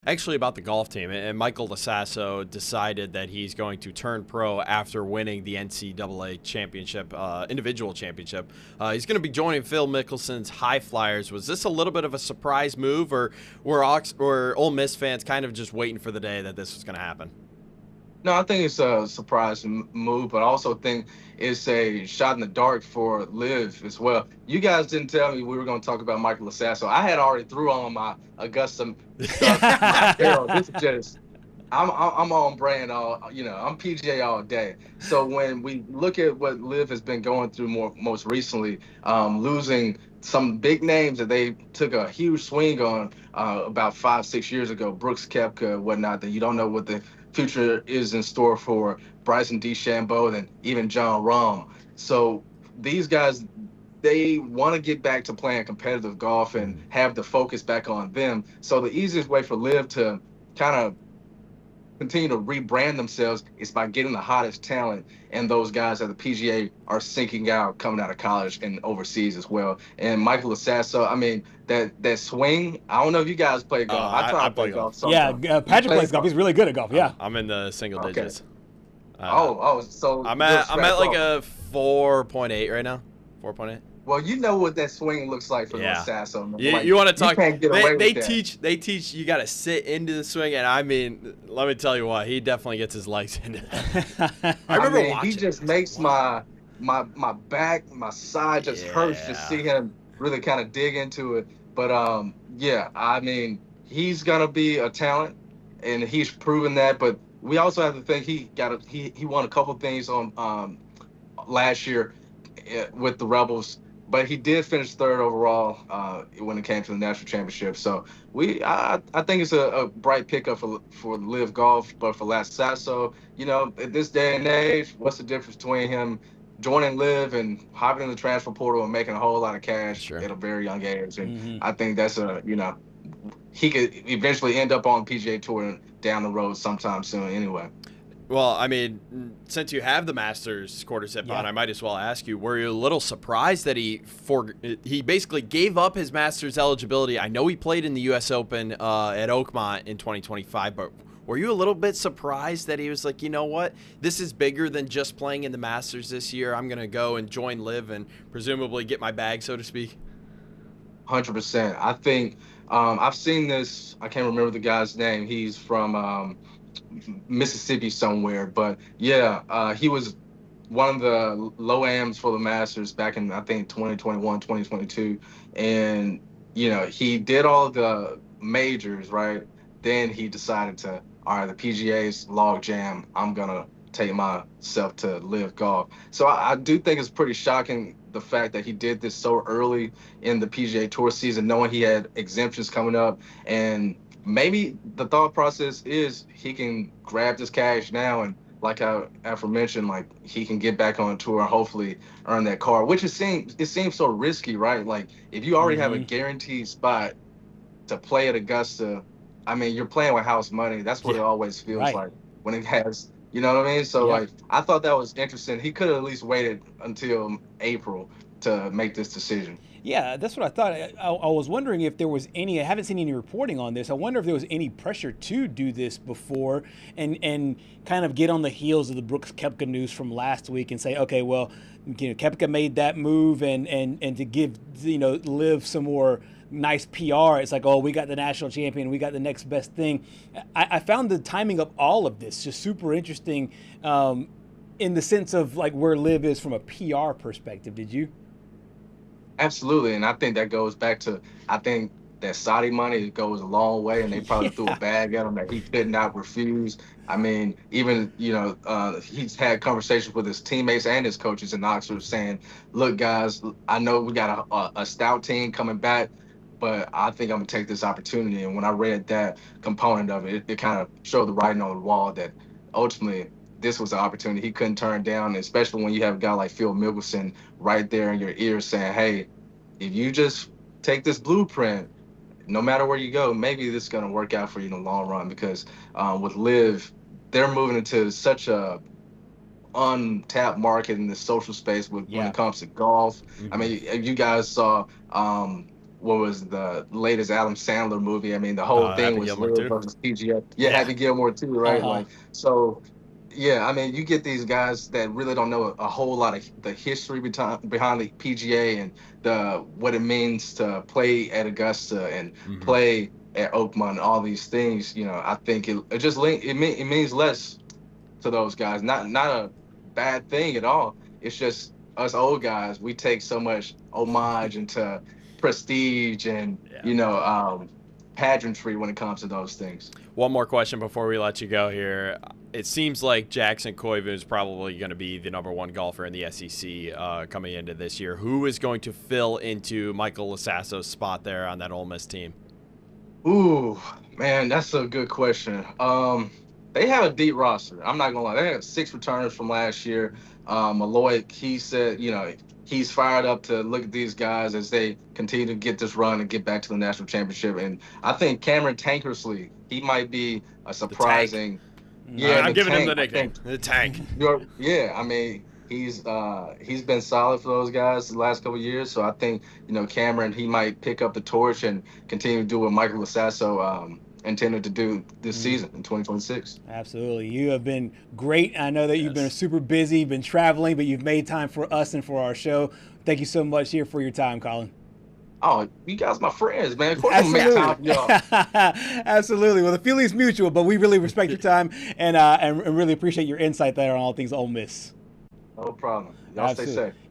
actually about the golf team. And Michael La Sasso decided that he's going to turn pro after winning the NCAA championship, individual championship. He's going to be joining Phil Mickelson's High Flyers. Was this a little bit of a surprise move, or were Ole Miss fans kind of just waiting for the day that this was going to happen? No, I think it's a surprise move, but I also think it's a shot in the dark for LIV as well. You guys didn't tell me we were going to talk about Michael La Sasso. I had already threw on my Augusta stuff. This is just, I'm on brand I'm PGA all day. So when we look at what LIV has been going through most recently, losing some big names that they took a huge swing on about 5-6 years ago, Brooks Koepka, whatnot, that you don't know what the future is in store for Bryson DeChambeau and even John Rahm. So these guys, they want to get back to playing competitive golf and have the focus back on them. So the easiest way for LIV to kind of continue to rebrand themselves is by getting the hottest talent and those guys that the PGA are seeking out coming out of college and overseas as well. And Michael La Sasso, I mean, that swing, I don't know if you guys play golf. I try to play golf sometimes. Yeah, Patrick plays golf. He's really good at golf, yeah. I'm in the single digits. So I'm at like a 4.8 right now. 4.8. Well, you know what that swing looks like for La Sasso. You want to talk? They teach you got to sit into the swing, and I mean, let me tell you what, he definitely gets his legs into that. I remember watching. He just makes my back, my side just hurts to see him really kind of dig into it. But I mean, he's gonna be a talent, and he's proven that. But we also have to think he won a couple things on last year with the Rebels. But he did finish third overall when it came to the national championship. So I think it's a bright pickup for LIV Golf. But for La Sasso, at this day and age, what's the difference between him joining LIV and hopping in the transfer portal and making a whole lot of cash at a very young age? And I think that's he could eventually end up on the PGA Tour down the road sometime soon anyway. Well, I mean, since you have the Masters quarter zip on, I might as well ask you, were you a little surprised that he basically gave up his Masters eligibility? I know he played in the U.S. Open at Oakmont in 2025, but were you a little bit surprised that he was like, you know what, this is bigger than just playing in the Masters this year. I'm going to go and join LIV and presumably get my bag, so to speak? 100%. I think I've seen this. I can't remember the guy's name. He's from Mississippi somewhere, but he was one of the low AMs for the Masters back in, I think, 2021, 2022, and he did all of the majors, right? Then he decided to, all right, the PGA's log jam, I'm gonna take myself to LIV Golf. So I do think it's pretty shocking, the fact that he did this so early in the PGA Tour season, knowing he had exemptions coming up. And maybe the thought process is he can grab this cash now, and like I aforementioned, like he can get back on tour and hopefully earn that card, which it seems so risky, right? Like if you already have a guaranteed spot to play at Augusta, I mean, you're playing with house money. That's what it always feels like when it has, you know what I mean? So like, I thought that was interesting. He could have at least waited until April to make this decision. Yeah, that's what I thought. I was wondering if there was any, I haven't seen any reporting on this. I wonder if there was any pressure to do this before and kind of get on the heels of the Brooks Koepka news from last week and say, okay, well, Koepka made that move and to give, LIV some more nice PR. It's like, oh, we got the national champion, we got the next best thing. I found the timing of all of this just super interesting in the sense of like where LIV is from a PR perspective. Did you? Absolutely, and I think that goes back to, I think that Saudi money goes a long way, and they probably threw a bag at him that he could not refuse. I mean, even, he's had conversations with his teammates and his coaches in Oxford saying, look, guys, I know we got a stout team coming back, but I think I'm going to take this opportunity. And when I read that component of it, it kind of showed the writing on the wall that ultimately this was an opportunity he couldn't turn down, especially when you have a guy like Phil Mickelson right there in your ear saying, hey, if you just take this blueprint, no matter where you go, maybe this is going to work out for you in the long run. Because with LIV, they're moving into such a untapped market in the social space when it comes to golf. I mean, you guys saw what was the latest Adam Sandler movie? I mean, the whole thing Happy was Gilmore LIV too. versus PGA. Yeah, Happy Gilmore too, right? Uh-huh. Like, so yeah, I mean, you get these guys that really don't know a whole lot of the history behind the PGA and the what it means to play at Augusta and Mm-hmm. play at Oakmont and all these things. You know, I think it means less to those guys. Not a bad thing at all. It's just us old guys. We take so much homage into prestige and Yeah. pageantry when it comes to those things. One more question before we let you go here. It seems like Jackson Koivu is probably going to be the #1 golfer in the SEC coming into this year. Who is going to fill into Michael La Sasso's spot there on that Ole Miss team? Ooh, man, that's a good question. They have a deep roster. I'm not gonna lie. They have 6 returners from last year. Malloy, he said, he's fired up to look at these guys as they continue to get this run and get back to the national championship. And I think Cameron Tankersley, he might be a surprising. Yeah, I'm the giving him tank, the nickname, the Tank. Yeah, I mean, he's been solid for those guys the last couple of years. So I think Cameron, he might pick up the torch and continue to do what Michael La Sasso intended to do this season in 2026. Absolutely. You have been great. I know that you've been super busy, been traveling, but you've made time for us and for our show. Thank you so much here for your time, Colin. Oh, you guys my friends, man. Of course I'm gonna make time for y'all. Absolutely. Well, the feeling's mutual, but we really respect your time and really appreciate your insight there on all things Ole Miss. No problem. Y'all stay safe.